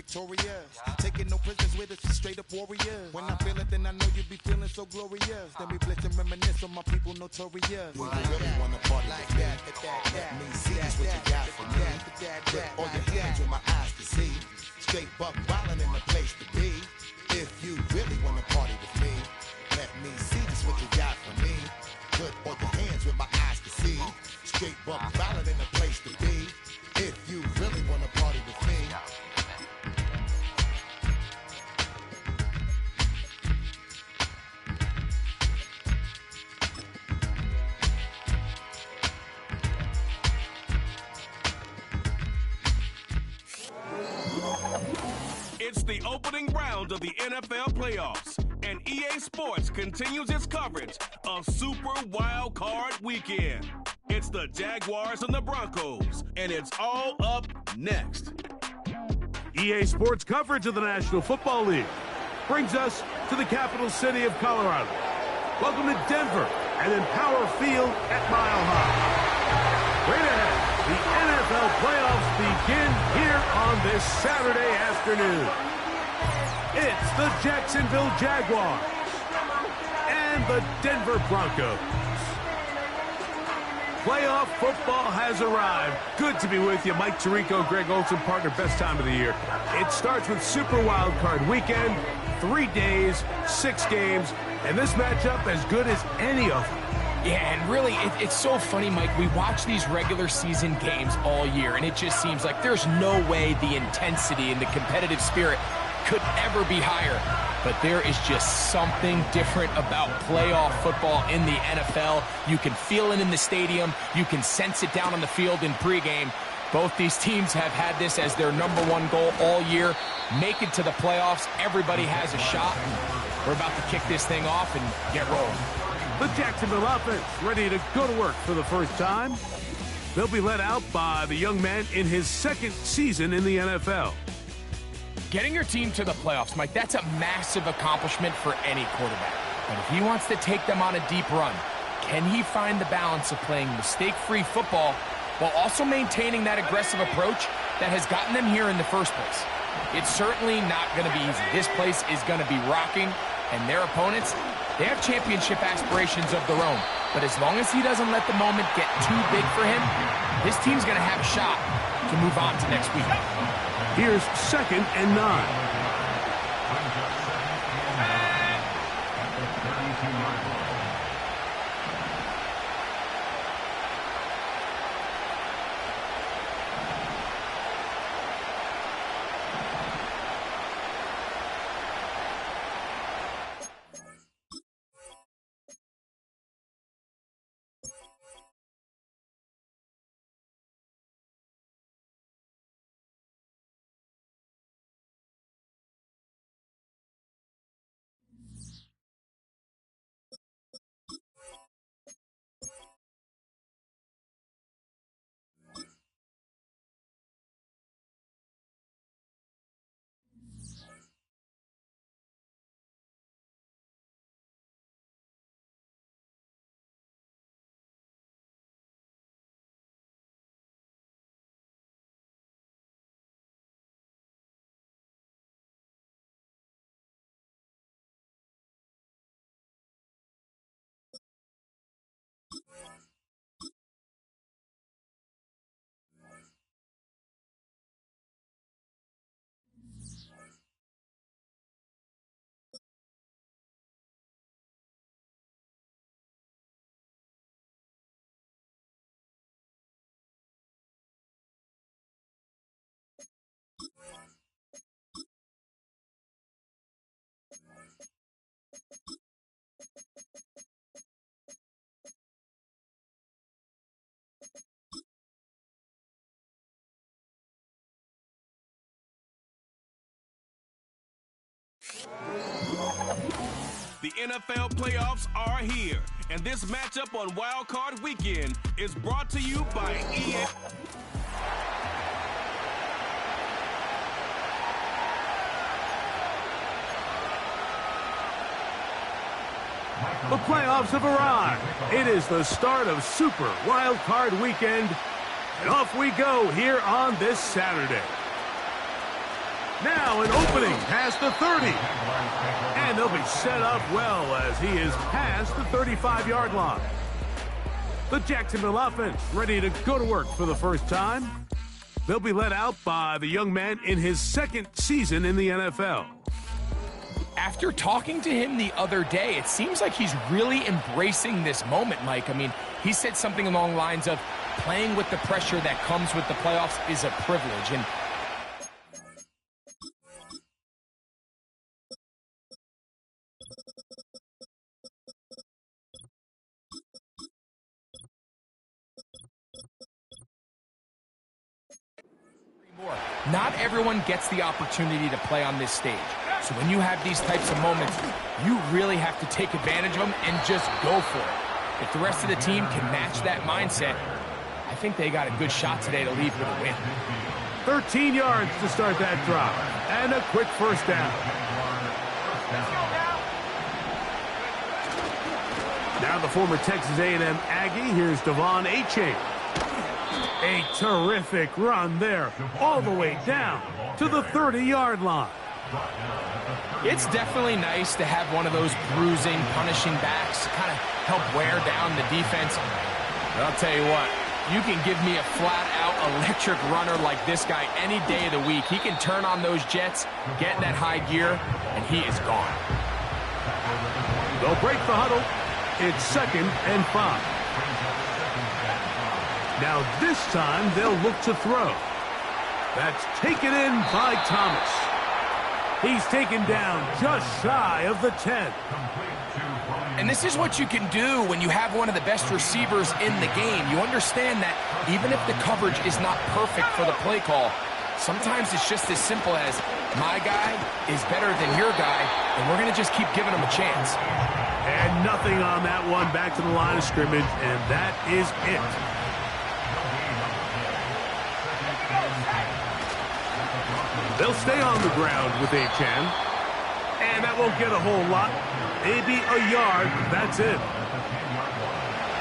victorious. Taking no prisoners with us, straight up warriors. When I feel it, then I know you be feeling so glorious. Then we blitz and reminisce on my people notorious. Do you really wanna party like that? Let me see just what you got for me. Put all your hands with my eyes to see. Straight buck wildin' in the place to be. If you really wanna party with me, let me see just what you got for me. Put all your hands with my eyes to see. Straight buck wildin' in the place to be. If you really wanna party with me. It's the opening round of the NFL playoffs, and EA Sports continues its coverage of Super Wild Card Weekend. It's the Jaguars and the Broncos, and it's all up next. EA Sports coverage of the National Football League brings us to the capital city of Colorado. Welcome to Denver and Empower Field at Mile High. Right ahead, the NFL playoffs begin here on this Saturday afternoon. It's the Jacksonville Jaguars and the Denver Broncos. Playoff football has arrived. Good to be with you. Mike Tirico, Greg Olson, partner, best time of the year. It starts with Super Wild Card Weekend, 3 days, 6 games, and this matchup as good as any of them. Yeah, and really, it's so funny, Mike. We watch these regular season games all year, and it just seems like there's no way the intensity and the competitive spirit could ever be higher. But there is just something different about playoff football in the NFL. You can feel it in the stadium. You can sense it down on the field in pregame. Both these teams have had this as their #1 goal all year. Make it to the playoffs. Everybody has a shot. We're about to kick this thing off and get rolling. The Jacksonville offense ready to go to work for the first time. They'll be led out by the young man in his 2nd season in the NFL. Getting your team to the playoffs, Mike, that's a massive accomplishment for any quarterback. But if he wants to take them on a deep run, can he find the balance of playing mistake-free football while also maintaining that aggressive approach that has gotten them here in the first place? It's certainly not going to be easy. This place is going to be rocking, and their opponents, they have championship aspirations of their own. But as long as he doesn't let the moment get too big for him, this team's going to have a shot to move on to next week. Here's 2nd and 9. The NFL playoffs are here, and this matchup on Wild Card Weekend is brought to you by EA. The playoffs have arrived. It is the start of Super Wild Card Weekend, and off we go here on this Saturday. Now an opening past the 30. And they'll be set up well as he is past the 35-yard line. The Jacksonville offense ready to go to work for the first time. They'll be led out by the young man in his second season in the NFL. After talking to him the other day, it seems like he's really embracing this moment, Mike. I mean, he said something along the lines of playing with the pressure that comes with the playoffs is a privilege. And not everyone gets the opportunity to play on this stage. So when you have these types of moments, you really have to take advantage of them and just go for it. If the rest of the team can match that mindset, I think they got a good shot today to leave with a win. 13 yards to start that drive, and a quick first down. Now the former Texas A&M Aggie, here's Devon Achane. A terrific run there, all the way down to the 30-yard line. It's definitely nice to have one of those bruising, punishing backs kind of help wear down the defense. But I'll tell you what, you can give me a flat-out electric runner like this guy any day of the week. He can turn on those jets, get in that high gear, and he is gone. They'll break the huddle. It's 2nd and 5. Now this time they'll look to throw. That's taken in by Thomas. He's taken down just shy of the 10. And this is what you can do when you have one of the best receivers in the game. You understand that even if the coverage is not perfect for the play call, sometimes it's just as simple as my guy is better than your guy, and we're going to just keep giving him a chance. And nothing on that one, back to the line of scrimmage, and that is it. They'll stay on the ground with Achane. And that won't get a whole lot. Maybe a yard, that's it.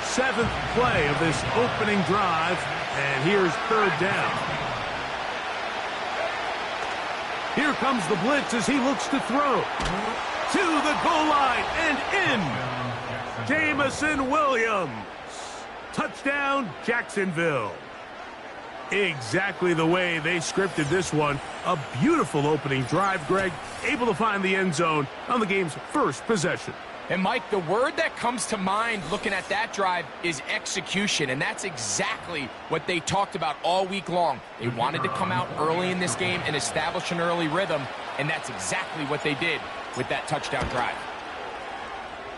7th play of this opening drive, and here's 3rd down. Here comes the blitz as he looks to throw. To the goal line and in. Jameson Williams. Touchdown, Jacksonville. Exactly the way they scripted this one. A beautiful opening drive, Greg. Able to find the end zone on the game's first possession. And, Mike, the word that comes to mind looking at that drive is execution, and that's exactly what they talked about all week long. They wanted to come out early in this game and establish an early rhythm, and that's exactly what they did with that touchdown drive.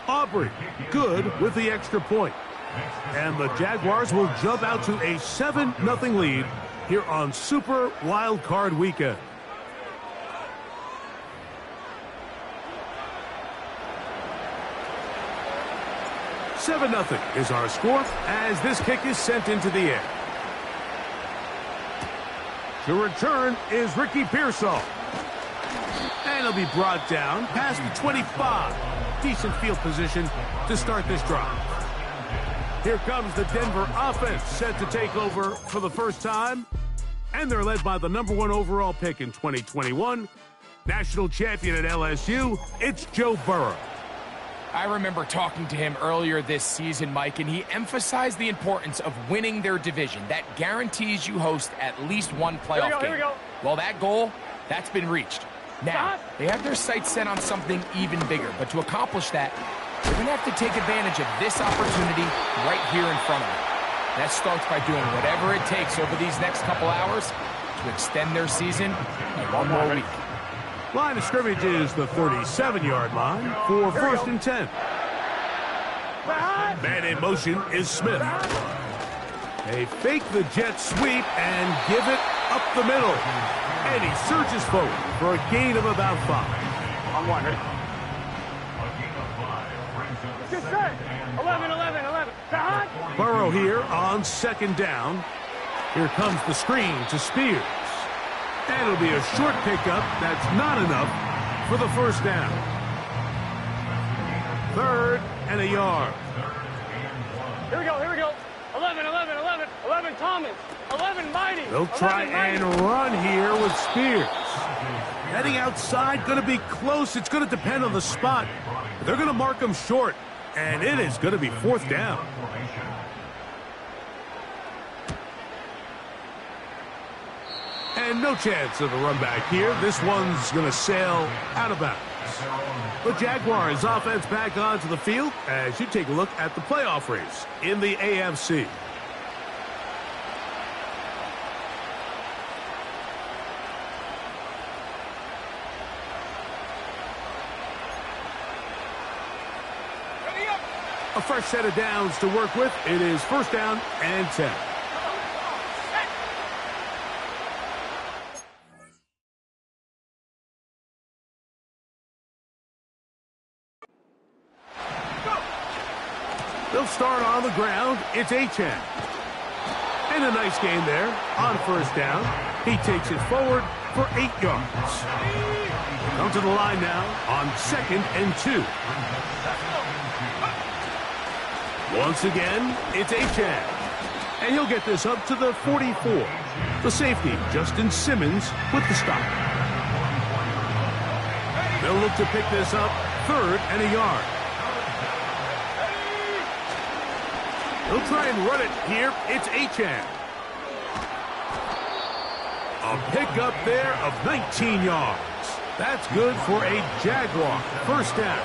Aubrey, good with the extra point. And the Jaguars will jump out to a 7-0 lead here on Super Wild Card Weekend. $7-0 is our score as this kick is sent into the air. The return is Ricky Pearsall. And he'll be brought down past the 25. Decent field position to start this drive. Here comes the Denver offense set to take over for the first time. And they're led by the #1 overall pick in 2021. National champion at LSU, it's Joe Burrow. I remember talking to him earlier this season, Mike, and he emphasized the importance of winning their division. That guarantees you host at least one playoff game. Well, that goal, that's been reached. Now, they have their sights set on something even bigger, but to accomplish that, they're going to have to take advantage of this opportunity right here in front of them. That starts by doing whatever it takes over these next couple hours to extend their season by one more week. Line of scrimmage is the 37-yard line for 1st and 10. Man in motion is Smith. They fake the jet sweep and give it up the middle. And he surges forward for a gain of about 5. I'm one, ready? Good set. 11. Burrow here on 2nd down. Here comes the screen to Spears. And it'll be a short pickup. That's not enough for the first down. 3rd and a yard. Here we go. 11, Thomas. 11, Mighty. They'll try and run here with Spears. Heading outside, going to be close. It's going to depend on the spot. They're going to mark him short, and it is going to be fourth down. And no chance of a run back here. This one's going to sail out of bounds. The Jaguars offense back onto the field as you take a look at the playoff race in the AFC. A fresh set of downs to work with. It is first down and 10. They'll start on the ground. It's Achane. And a nice gain there on first down. He takes it forward for 8 yards. Come to the line now on second and 2. Once again, it's Achane. And he'll get this up to the 44. The safety, Justin Simmons, with the stop. They'll look to pick this up third and a yard. They'll try and run it here. It's Achane. A pickup there of 19 yards. That's good for a Jaguar. First down.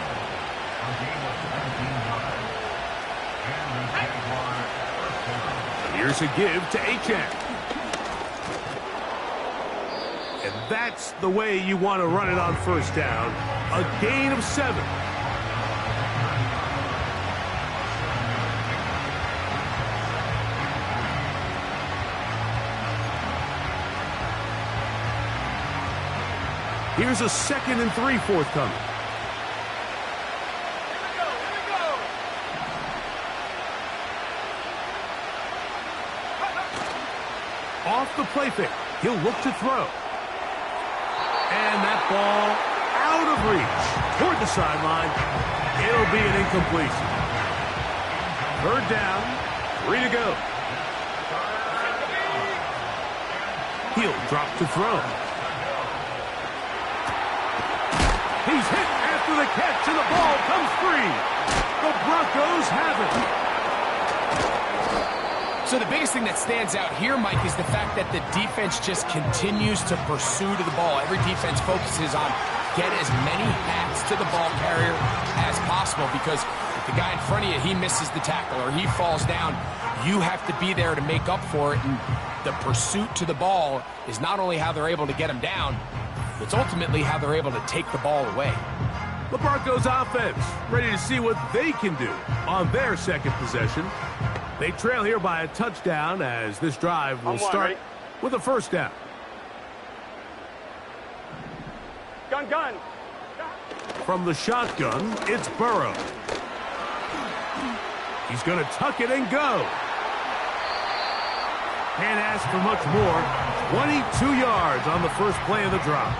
Here's a give to Achane. And that's the way you want to run it on first down. A gain of 7. Here's a 2nd and 3 forthcoming. Off the play fake. He'll look to throw. And that ball out of reach toward the sideline. It'll be an incompletion. Third down, 3 to go. He'll drop to throw. He's hit after the catch, and the ball comes free. The Broncos have it. So the biggest thing that stands out here, Mike, is the fact that the defense just continues to pursue to the ball. Every defense focuses on get as many hats to the ball carrier as possible, because if the guy in front of you, he misses the tackle or he falls down, you have to be there to make up for it. And the pursuit to the ball is not only how they're able to get him down, it's ultimately how they're able to take the ball away. The Broncos offense ready to see what they can do on their second possession. They trail here by a touchdown as this drive will start with a first down. Gun. From the shotgun, it's Burrow. He's going to tuck it and go. Can't ask for much more. 22 yards on the first play of the drive.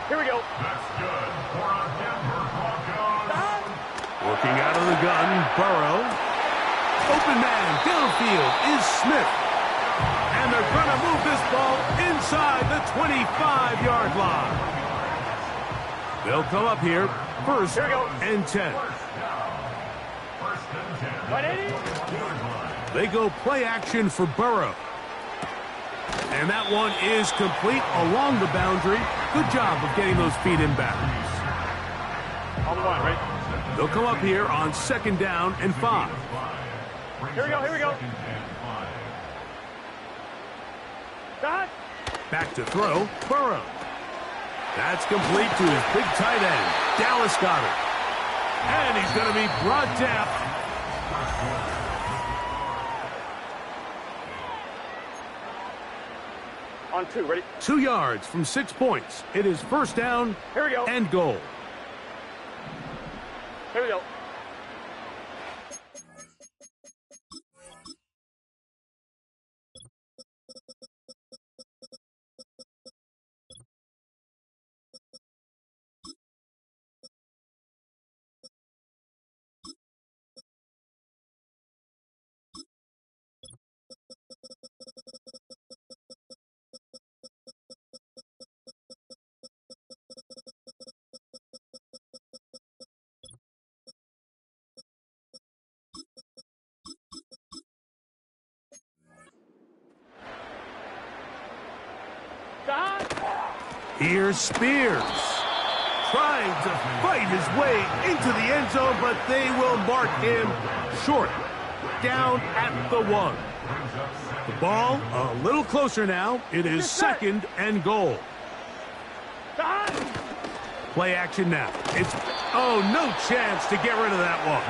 Here we go. Working out of the gun, Burrow. Open man downfield is Smith. And they're going to move this ball inside the 25-yard line. They'll come up here first and 10. 180. They go play action for Burrow. And that one is complete along the boundary. Good job of getting those feet in bounds. On the line, right? They'll come up here on second down and 5. Here we go. Back to throw, Burrow. That's complete to his big tight end, Dallas Goedert. And he's going to be brought down. On 2, ready? 2 yards from 6 points. It is first down and goal. Here we go. Here's Spears, trying to fight his way into the end zone, but they will mark him short, down at the 1. The ball a little closer now. It is 2nd and goal. Play action now. It's, oh, no chance to get rid of that one.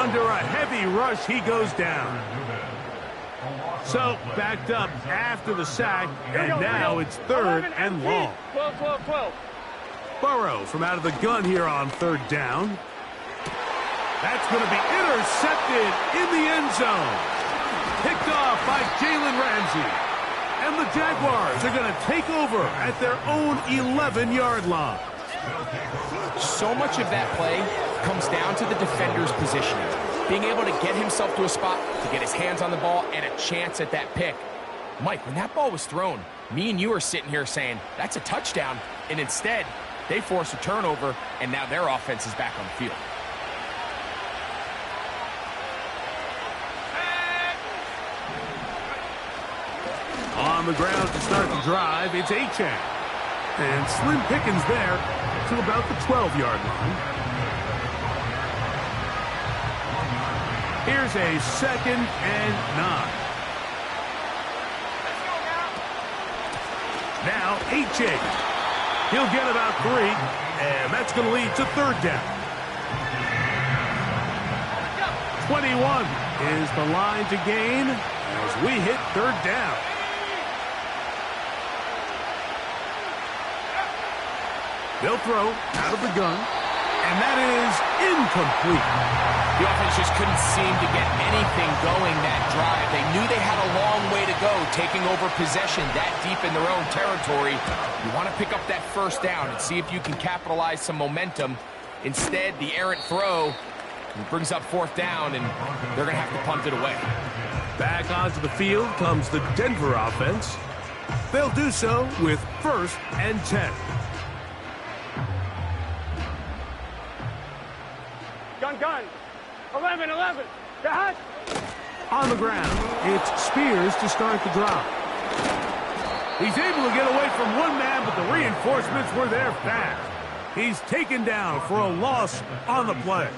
Under a heavy rush, he goes down. So, backed up after the sack, and now it's 3rd and long. 12. Burrow from out of the gun here on 3rd down. That's going to be intercepted in the end zone. Picked off by Jalen Ramsey. And the Jaguars are going to take over at their own 11-yard line. So much of that play comes down to the defender's positioning. Being able to get himself to a spot, to get his hands on the ball, and a chance at that pick. Mike, when that ball was thrown, me and you are sitting here saying, that's a touchdown. And instead, they force a turnover, and now their offense is back on the field. On the ground to start the drive, it's Achane. And slim pickings there to about the 12-yard line. Here's a 2nd and 9. Now Achane. He'll get about 3, and that's going to lead to 3rd down. 21 is the line to gain as we hit 3rd down. They'll throw out of the gun, and that is incomplete. The offense just couldn't seem to get anything going that drive. They knew they had a long way to go, taking over possession that deep in their own territory. You want to pick up that 1st down and see if you can capitalize some momentum. Instead, the errant throw brings up 4th down, and they're going to have to punt it away. Back onto the field comes the Denver offense. They'll do so with 1st and 10. Gun. 11. Dad. On the ground, it's Spears to start the drive. He's able to get away from one man, but the reinforcements were there fast. He's taken down for a loss on the play.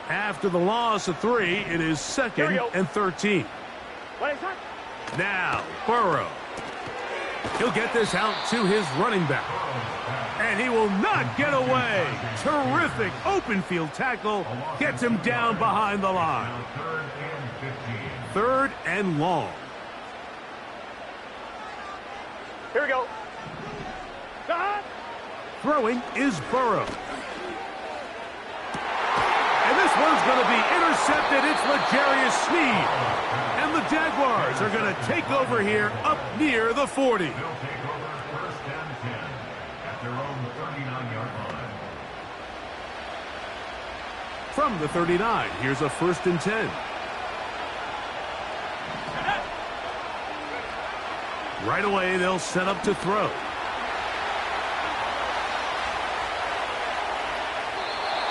After the loss of 3, it is 2nd and 13. Now, Burrow. He'll get this out to his running back. And he will not get away. Terrific open field tackle. Gets him down behind the line. 3rd and long. Here we go. Throwing is Burrow. And this one's going to be intercepted. It's L'Jarius Sneed. And the Jaguars are going to take over here up near the 40. From the 39, here's a 1st and 10. Right away, they'll set up to throw.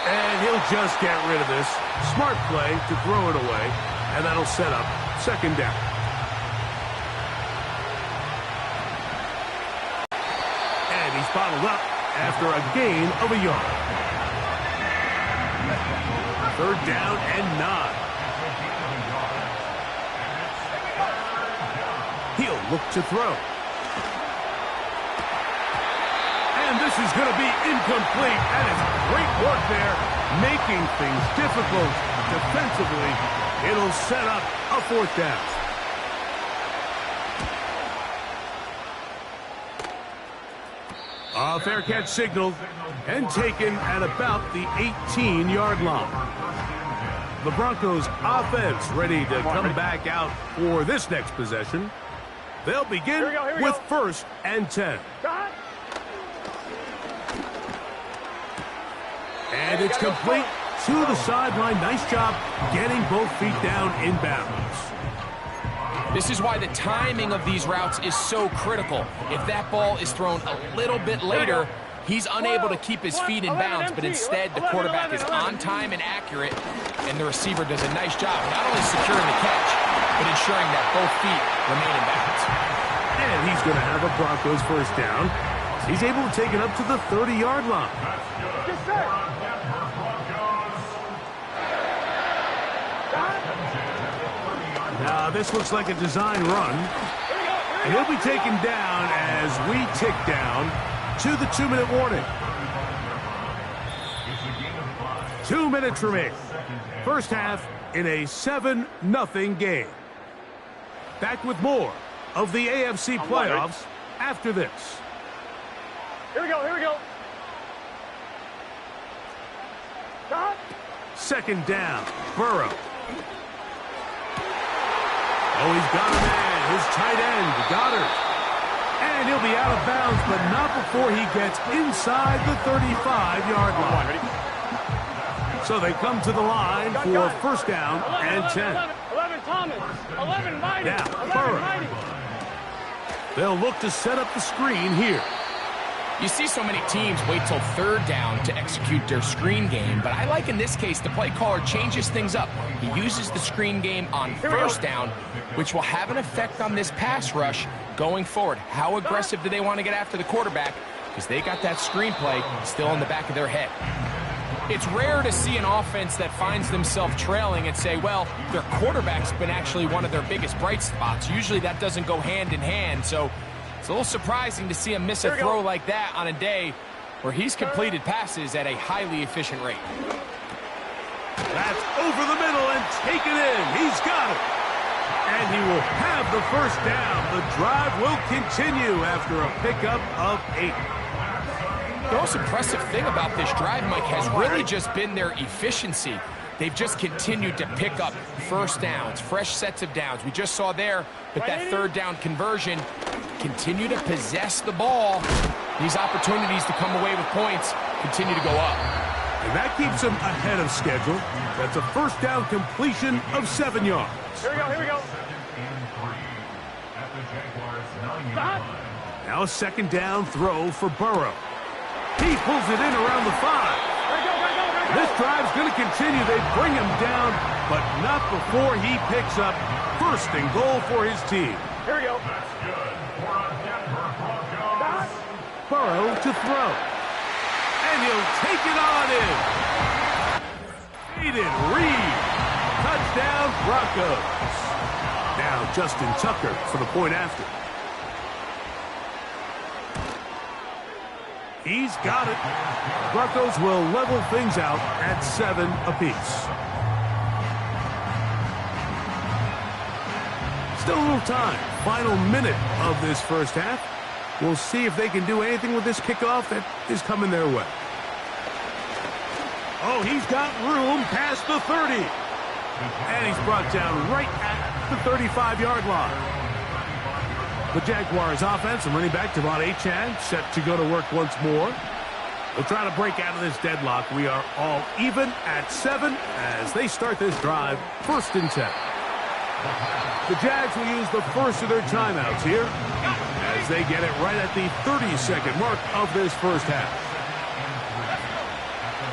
And he'll just get rid of this. Smart play to throw it away, and that'll set up 2nd down. And he's bottled up after a gain of a yard. 3rd down and 9. He'll look to throw. And this is going to be incomplete. That is great work there, making things difficult defensively. It'll set up a 4th down. A fair catch signaled and taken at about the 18-yard line. The Broncos offense ready to come back out for this next possession. They'll begin with 1st and 10. And it's complete to the sideline. Nice job getting both feet down in bounds. This is why the timing of these routes is so critical. If that ball is thrown a little bit later, he's unable to keep his feet in bounds, but instead the quarterback is on time and accurate, and the receiver does a nice job not only securing the catch, but ensuring that both feet remain in bounds. And he's going to have a Broncos 1st down. He's able to take it up to the 30-yard line. Get set. Now, this looks like a design run. And he'll be taken down as we tick down to the 2-minute warning. 2 minutes remain. First half in a 7-0 game. Back with more of the AFC playoffs after this. Here we go, here we go. Stop. Second down, Burrow. Oh, he's got a man, his tight end, Goddard. And he'll be out of bounds, but not before he gets inside the 35-yard line. So they come to the line for first down and 10. 11 Thomas. 11 Mighty. Now, 11 Burrow. Mighty. They'll look to set up the screen here. You see so many teams wait till third down to execute their screen game, but I like in this case the play caller changes things up. He uses the screen game on first down, which will have an effect on this pass rush going forward. How aggressive do they want to get after the quarterback? Because they got that screen play still in the back of their head. It's rare to see an offense that finds themselves trailing and say, well, their quarterback's been actually one of their biggest bright spots. Usually that doesn't go hand in hand, so it's a little surprising to see him miss a throw like that on a day where he's completed passes at a highly efficient rate. That's over the middle and taken in. He's got it. And he will have the first down. The drive will continue after a pickup of 8. The most impressive thing about this drive, Mike, has really just been their efficiency. They've just continued to pick up first downs, fresh sets of downs. We just saw there with that third down conversion, continue to possess the ball. These opportunities to come away with points continue to go up. And that keeps him ahead of schedule. That's a first down completion of 7 yards. Here we go, here we go. Stop. Now a second down throw for Burrow. He pulls it in around the 5. This drive's going to continue. They bring him down, but not before he picks up first and goal for his team. Here we go. Burrow to throw. And he'll take it on in. Aiden Reed. Touchdown Broncos. Now Justin Tucker for the point after. He's got it. Broncos will level things out at 7 apiece. Still a little time. Final minute of this first half. We'll see if they can do anything with this kickoff that is coming their way. Oh, he's got room past the 30. And he's brought down right at the 35-yard line. The Jaguars offense and running back Devon Achane set to go to work once more. They'll try to break out of this deadlock. We are all even at 7 as they start this drive, first and 10. The Jags will use the first of their timeouts here as they get it right at the 30-second mark of this first half.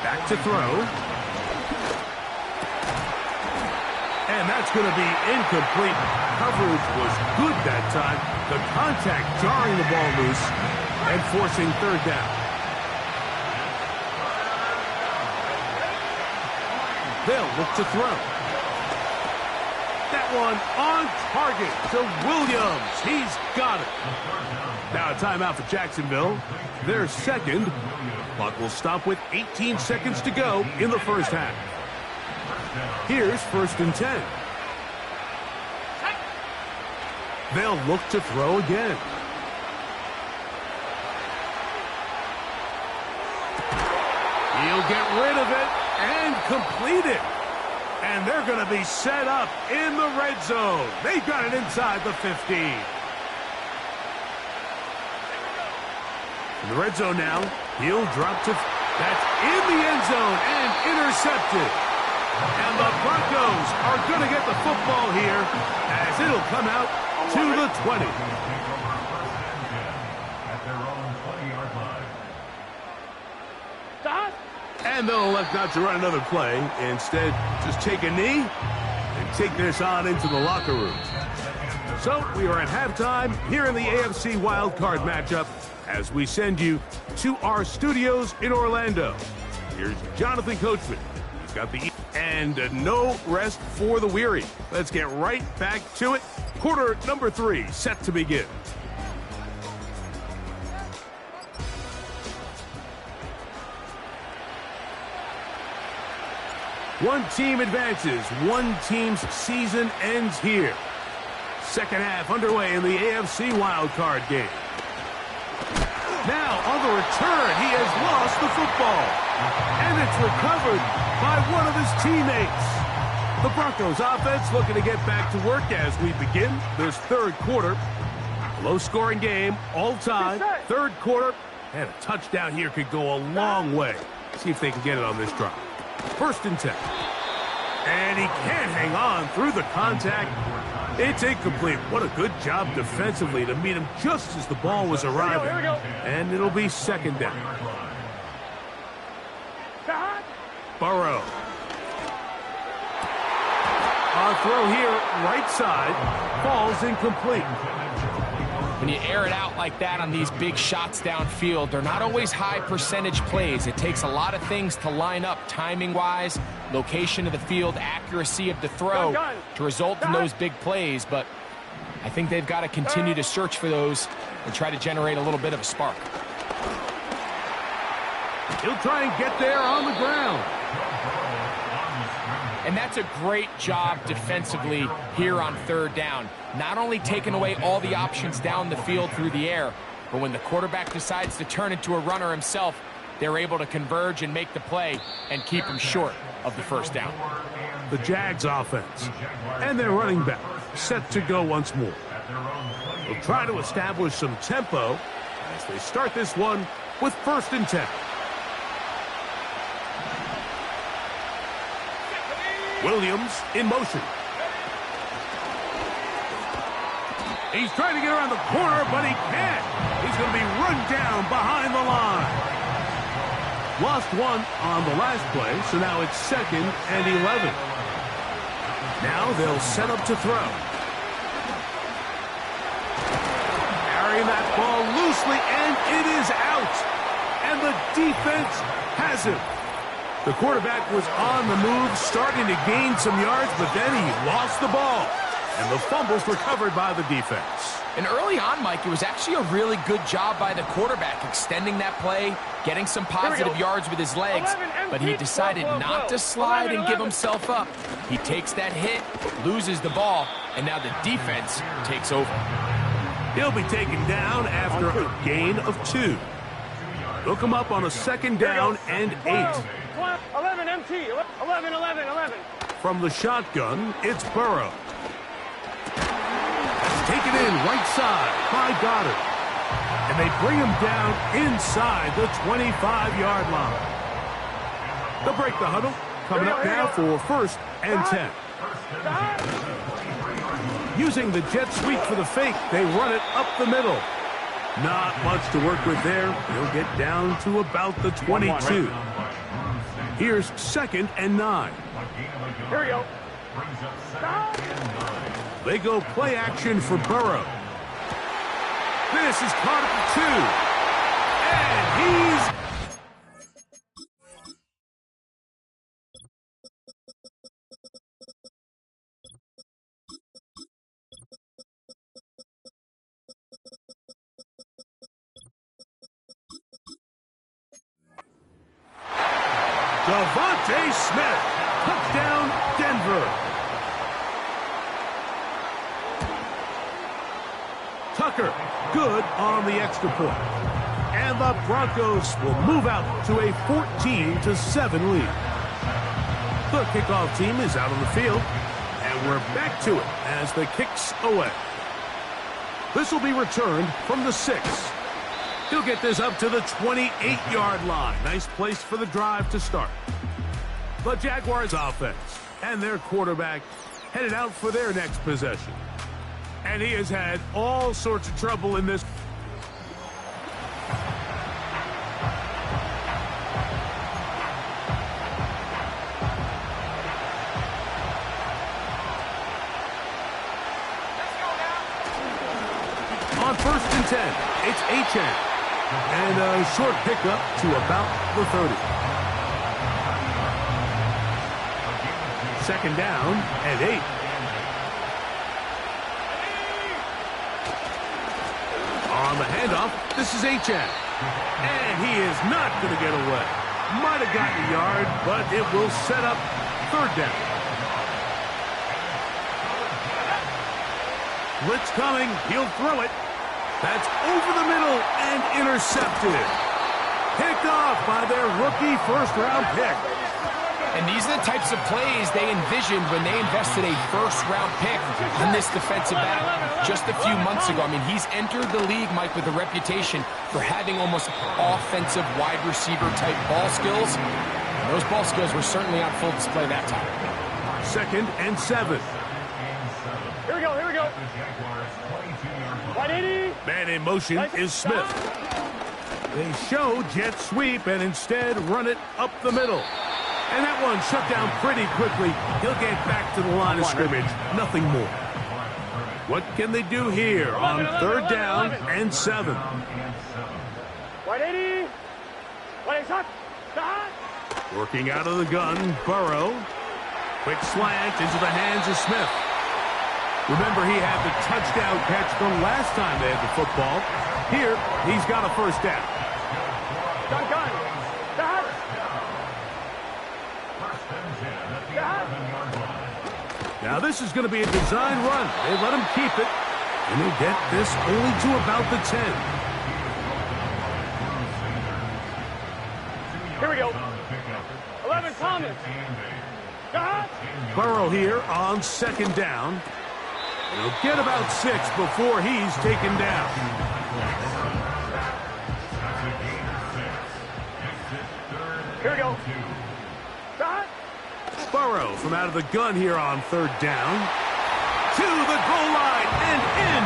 Back to throw. And that's going to be incomplete. Coverage was good that time. The contact jarring the ball loose and forcing third down. They'll look to throw. That one on target to Williams. He's got it. Now a timeout for Jacksonville. Their second. Clock will stop with 18 seconds to go in the first half. Here's first and 10. They'll look to throw again. He'll get rid of it and complete it. And they're going to be set up in the red zone. They've got it inside the 15. In the red zone now, he'll drop to... That's in the end zone and intercepted. And the Broncos are going to get the football here as it'll come out to the 20. And they'll elect not to run another play. Instead, just take a knee and take this on into the locker room. So we are at halftime here in the AFC wildcard matchup as we send you to our studios in Orlando. Here's Jonathan Coachman. He's got the and no rest for the weary. Let's get right back to it. Quarter number 3 set to begin. One team advances. One team's season ends here. Second half underway in the AFC wildcard game. Now, on the return, he has lost the football. And it's recovered by one of his teammates. The Broncos offense looking to get back to work as we begin this third quarter. Low-scoring game, all time. Third quarter, and a touchdown here could go a long way. See if they can get it on this drive. First and 10. And he can't hang on through the contact. It's incomplete. What a good job defensively to meet him just as the ball was arriving. Here we go. And it'll be second down. Burrow. On throw here, right side, falls incomplete. When you air it out like that on these big shots downfield, they're not always high percentage plays. It takes a lot of things to line up timing-wise, location of the field, accuracy of the throw to result in those big plays. But I think they've got to continue to search for those and try to generate a little bit of a spark. He'll try and get there on the ground. And that's a great job defensively here on third down. Not only taking away all the options down the field through the air, but when the quarterback decides to turn into a runner himself, they're able to converge and make the play and keep him short of the first down. The Jags offense and their running back set to go once more. They'll try to establish some tempo as they start this one with first and 10. Williams in motion. He's trying to get around the corner, but he can't. He's going to be run down behind the line. Lost one on the last play, so now it's second and 11. Now they'll set up to throw. Carrying that ball loosely, and it is out. And the defense has it. The quarterback was on the move, starting to gain some yards, but then he lost the ball. And the fumble's recovered by the defense. And early on, Mike, it was actually a really good job by the quarterback extending that play, getting some positive yards with his legs, but he decided not to slide and give himself up. He takes that hit, loses the ball, and now the defense takes over. He'll be taken down after a gain of 2. They'll come up on a second down and 8. 11 MT, 11. From the shotgun, it's Burrow. Taken in right side by Goddard. And they bring him down inside the 25-yard line. They'll break the huddle. Coming up now for first and 10. Using the jet sweep for the fake, they run it up the middle. Not much to work with there. He'll get down to about the 22. Here's second and 9. Here we go. They go play action for Burrow. This is caught at the 2. And he's... Devontae Smith. Touchdown, Denver. Tucker, good on the extra point. And the Broncos will move out to a 14-7 lead. The kickoff team is out on the field, and we're back to it as the kick's away. This will be returned from the 6. He'll get this up to the 28-yard line. Nice place for the drive to start. The Jaguars offense and their quarterback headed out for their next possession. And he has had all sorts of trouble in this. 10. It's Achane. And a short pickup to about the 30. Second down and 8. On the handoff, this is Achane. And he is not going to get away. Might have gotten a yard, but it will set up third down. Blitz coming. He'll throw it. That's over the middle and intercepted. Picked off by their rookie first-round pick. And these are the types of plays they envisioned when they invested a first-round pick in this defensive back just a few months ago. I mean, he's entered the league, Mike, with a reputation for having almost offensive wide receiver-type ball skills. And those ball skills were certainly on full display that time. Second and 7. Here we go, here we go. 180. Man in motion is Smith. They show jet sweep and instead run it up the middle. And that one shut down pretty quickly. He'll get back to the line of scrimmage. Nothing more. What can they do here on third down and 7? 180. 180. Working out of the gun, Burrow. Quick slant into the hands of Smith. Remember, he had the touchdown catch the last time they had the football. Here, he's got a first down. Gun. Now this is going to be a design run. They let him keep it, and he'll get this only to about the 10. Here we go. 11, Thomas. Burrow here on second down. He'll get about 6 before he's taken down. Here we go. Burrow from out of the gun here on third down. To the goal line and in.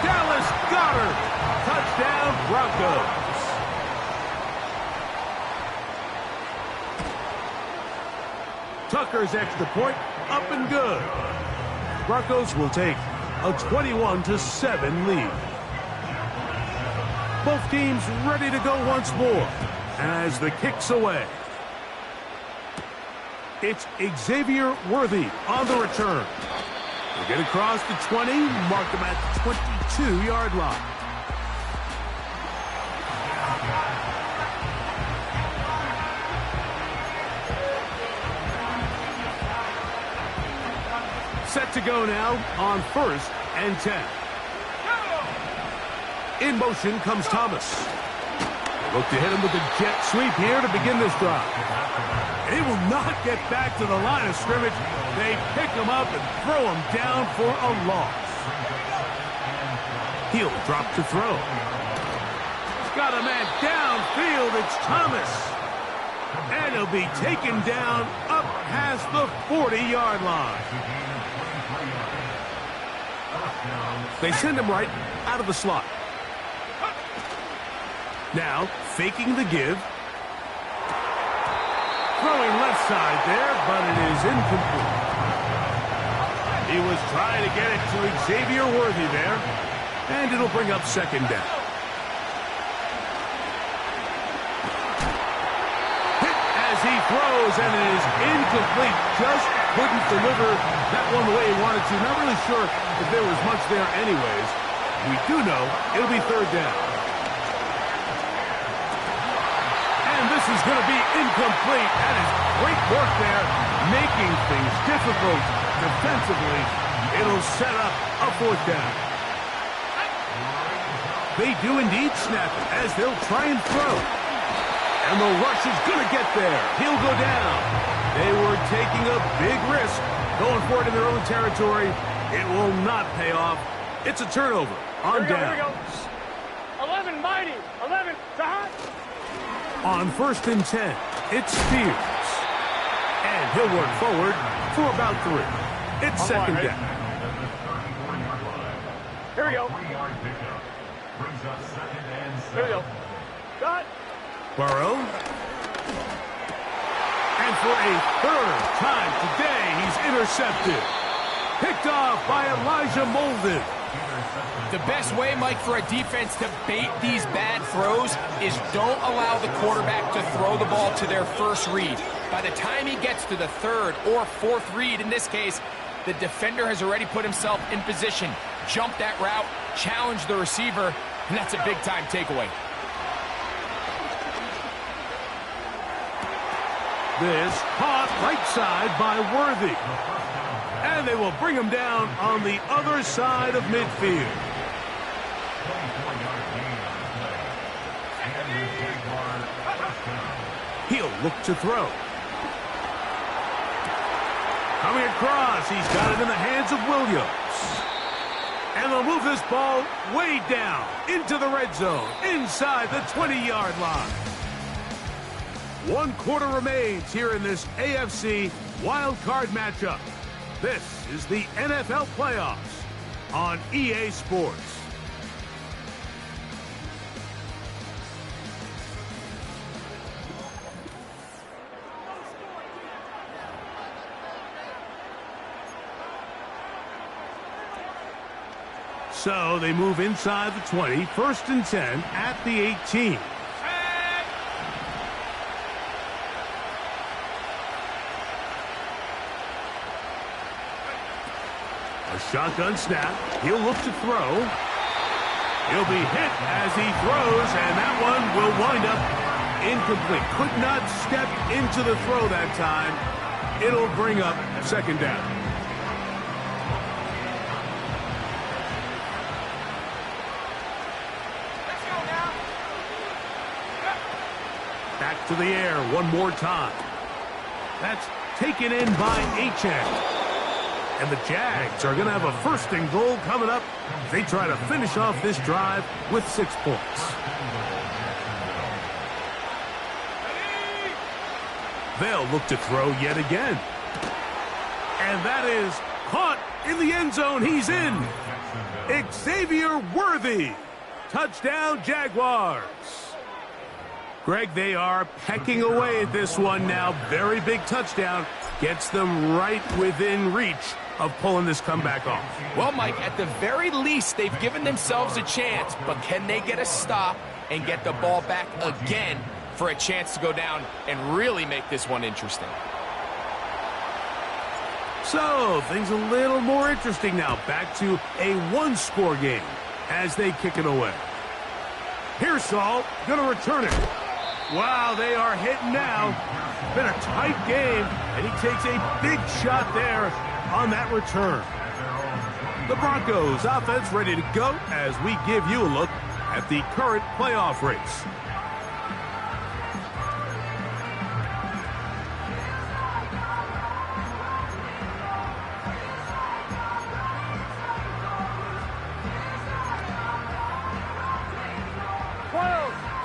Dallas Goedert. Touchdown Broncos. Tucker's extra point up and good. Broncos will take a 21-7 lead. Both teams ready to go once more as the kick's away. It's Xavier Worthy on the return. He'll get across the 20, mark him at the 22-yard line. Set to go now on first and 10. In motion comes Thomas. Look to hit him with a jet sweep here to begin this drive. He will not get back to the line of scrimmage. They pick him up and throw him down for a loss. He'll drop to throw. He's got a man downfield. It's Thomas. And he'll be taken down up past the 40-yard line. They send him right out of the slot. Now, faking the give. Throwing left side there, but it is incomplete. He was trying to get it to Xavier Worthy there, and it'll bring up second down. Hit as he throws, and it is incomplete. Just couldn't deliver that one the way he wanted to. Not really sure if there was much there anyways. We do know it'll be third down. This is going to be incomplete. That is great work there, making things difficult defensively. It'll set up a fourth down. They do indeed snap it as they'll try and throw. And the rush is going to get there. He'll go down. They were taking a big risk going for it in their own territory. It will not pay off. It's a turnover on downs. 11, Mighty. 11, Sahar. On first and 10, it's Spears. And he'll work forward for about 3. It's second down. Here we go. Here we go. Got. Burrow. And for a third time today, he's intercepted. Picked off by Elijah Molden. The best way, Mike, for a defense to bait these bad throws is don't allow the quarterback to throw the ball to their first read. By the time he gets to the third or fourth read, in this case, the defender has already put himself in position, jumped that route, challenged the receiver, and that's a big-time takeaway. This caught right side by Worthy. And they will bring him down on the other side of midfield. He'll look to throw. Coming across, he's got it in the hands of Williams. And they'll move this ball way down into the red zone, inside the 20-yard line. 1 quarter remains here in this AFC wild card matchup. This is the NFL playoffs on EA Sports. So they move inside the 20, 1st and 10 at the 18. A shotgun snap. He'll look to throw. He'll be hit as he throws, and that one will wind up incomplete. Could not step into the throw that time. It'll bring up 2nd down. Back to the air one more time. That's taken in by Achane. And the Jags are going to have a 1st and goal coming up. They try to finish off this drive with 6 points. They'll look to throw yet again. And that is caught in the end zone. He's in. Xavier Worthy. Touchdown, Jaguars. Greg, they are pecking away at this one now. Very big touchdown. Gets them right within reach of pulling this comeback off. Well, Mike, at the very least, they've given themselves a chance, but can they get a stop and get the ball back again for a chance to go down and really make this one interesting? So, things a little more interesting now. Back to a 1-score game as they kick it away. Pearsall gonna return it. Wow, they are hitting now. Been a tight game, and he takes a big shot there on that return. The Broncos offense ready to go as we give you a look at the current playoff race.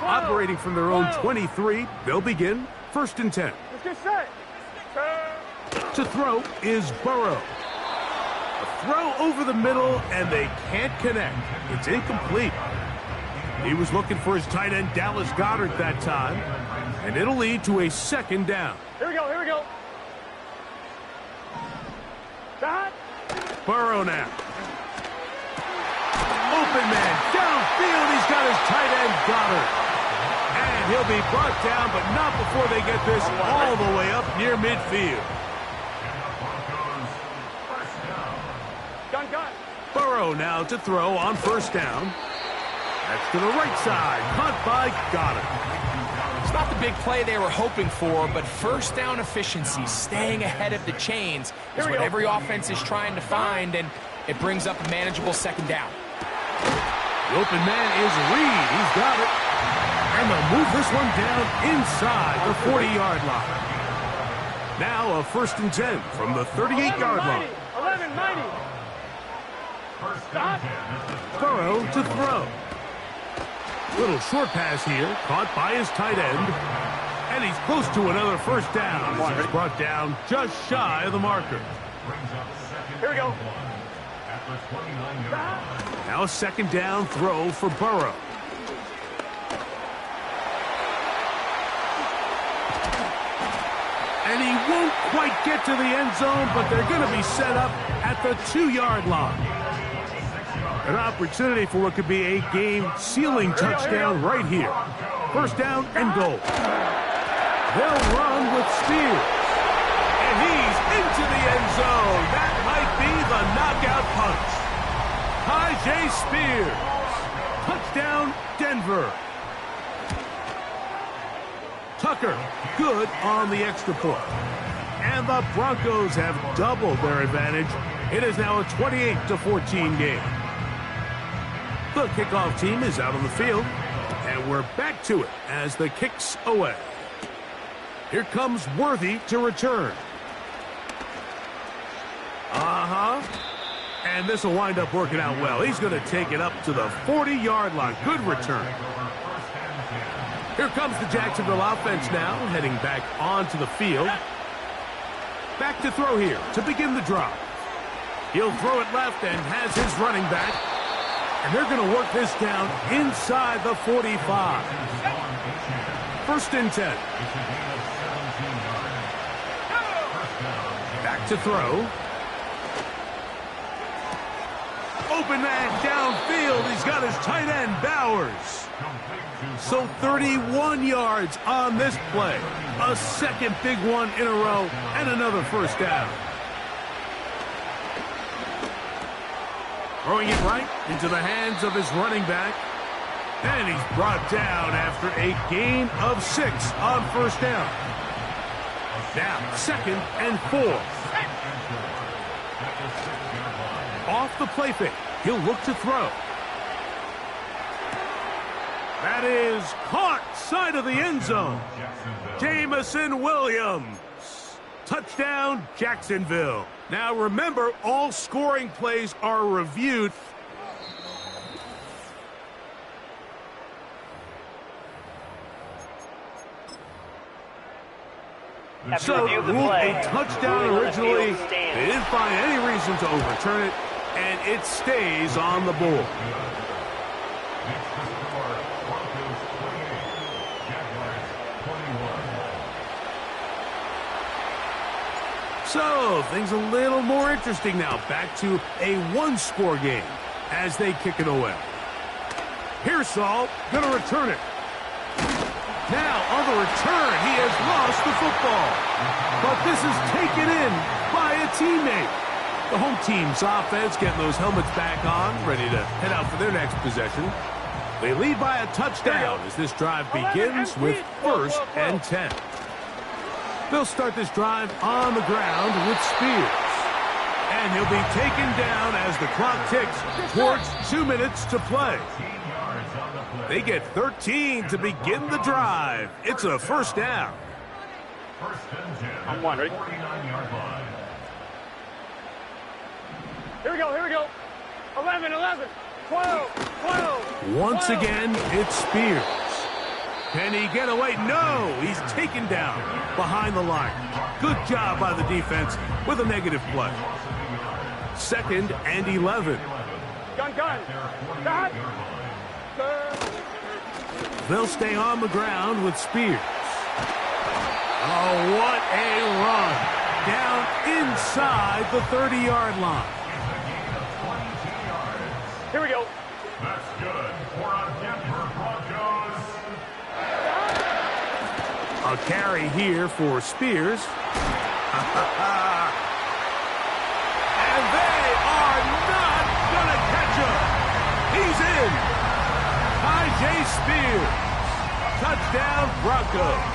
Operating from their own 23, they'll begin 1st and 10. Let's get set. To throw is Burrow. A throw over the middle, and they can't connect. It's incomplete. He was looking for his tight end, Dallas Goedert, that time, and it'll lead to a 2nd down. Here we go, here we go. Shot. Burrow now. Open man, downfield, he's got his tight end, Goedert. And he'll be brought down, but not before they get this all the way up near midfield. Gun. Burrow now to throw on 1st down. That's to the right side, caught by Goedert. It's not the big play they were hoping for, but 1st down efficiency, staying ahead of the chains, is what every offense is trying to find, and it brings up a manageable 2nd down. The open man is Reed. He's got it. And they'll move this one down inside the 40-yard line. Now a 1st and 10 from the 38-yard line. 11, 90. Stop. Burrow to throw. Little short pass here, caught by his tight end. And he's close to another 1st down. He's brought down just shy of the marker. Here we go. Now a 2nd down throw for Burrow. And he won't quite get to the end zone, but they're going to be set up at the 2-yard line. An opportunity for what could be a game-sealing touchdown right here. First down and goal. They'll run with Spears. And he's into the end zone. That might be the knockout punch. Tyjae Spears. Touchdown, Denver. Tucker, good on the extra point. And the Broncos have doubled their advantage. It is now a 28-14 game. The kickoff team is out on the field, and we're back to it as the kick's away. Here comes Worthy to return. And this will wind up working out well. He's going to take it up to the 40-yard line. Good return. Here comes the Jacksonville offense now, heading back onto the field. Back to throw here to begin the drive. He'll throw it left and has his running back. And they're going to work this down inside the 45. First and 10. Back to throw. Open man downfield. He's got his tight end, Bowers. So 31 yards on this play. A second big one in a row and another first down. Throwing it right into the hands of his running back. And he's brought down after a gain of 6 on first down. Now, second and 4. Off the play fake. He'll look to throw. That is caught side of the end zone. Jameson Williams. Touchdown, Jacksonville. Now remember, all scoring plays are reviewed. So, ruled a touchdown originally. They didn't find any reason to overturn it, and it stays on the board. So, things a little more interesting now. Back to a one-score game as they kick it away. Pearsall going to return it. Now, on the return, he has lost the football. But this is taken in by a teammate. The home team's offense getting those helmets back on, ready to head out for their next possession. They lead by a touchdown as this drive begins with first and 10. They'll start this drive on the ground with Spears. And he'll be taken down as the clock ticks towards 2 minutes to play. They get 13 to begin the drive. It's a first down. I'm one, ready? Here we go. 11, 12. Once again, it's Spears. Can he get away? No, he's taken down behind the line. Good job by the defense with a negative play. Second and 11. Gun. Got. They'll stay on the ground with Spears. Oh, what a run. Down inside the 30-yard line. Here we go. That's good for our Denver Broncos. A carry here for Spears. And they are not going to catch him. He's in. Tyjae Spears. Touchdown, Broncos.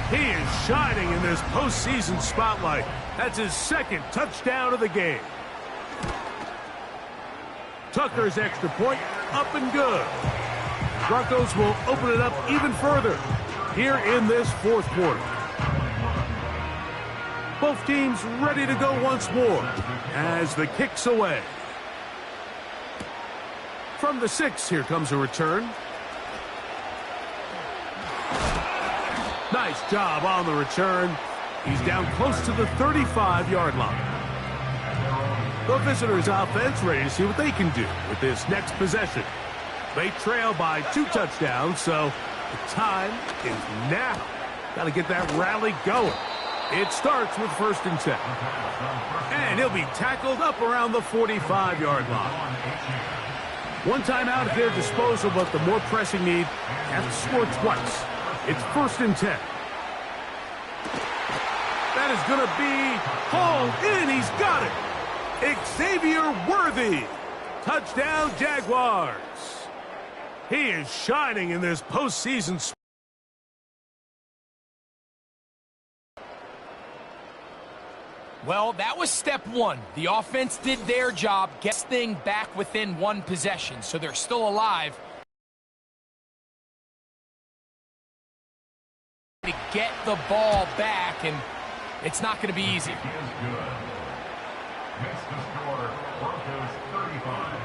He is shining in this postseason spotlight. That's his second touchdown of the game. Tucker's extra point, up and good. Broncos will open it up even further here in this fourth quarter. Both teams ready to go once more as the kick's away. From the 6, here comes a return. Nice job on the return. He's down close to the 35-yard line. The visitors' offense ready to see what they can do with this next possession. They trail by 2 touchdowns, so the time is now. Got to get that rally going. It starts with 1st and 10. And he'll be tackled up around the 45-yard line. One timeout at their disposal, but the more pressing need, have to score twice. It's 1st and 10. That is going to be hauled in. He's got it. Xavier Worthy. Touchdown, Jaguars. He is shining in this postseason. Well, that was step one. The offense did their job, get this thing back within one possession, so they're still alive. To get the ball back, and it's not going to be easy. Next to score, Broncos 35,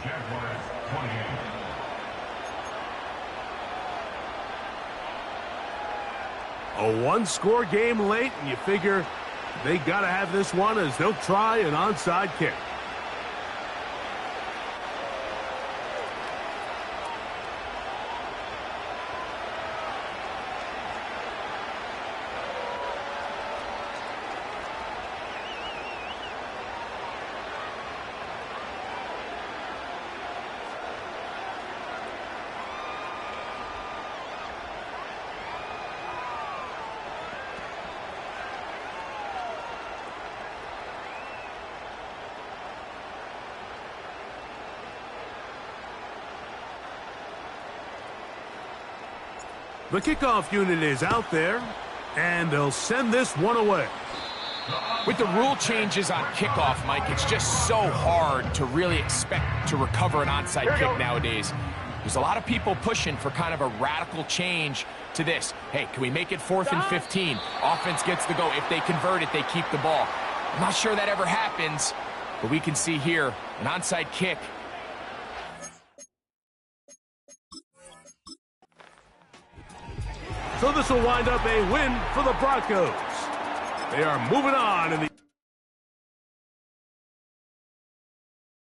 Jaguars 28. A one-score game late, and you figure they got to have this one as they'll try an onside kick. The kickoff unit is out there, and they'll send this one away. With the rule changes on kickoff, Mike, it's just so hard to really expect to recover an onside kick nowadays. There's a lot of people pushing for kind of a radical change to this. Hey, can we make it 4th and 15? Offense gets to go. If they convert it, they keep the ball. I'm not sure that ever happens, but we can see here an onside kick. So this will wind up a win for the Broncos. They are moving on in the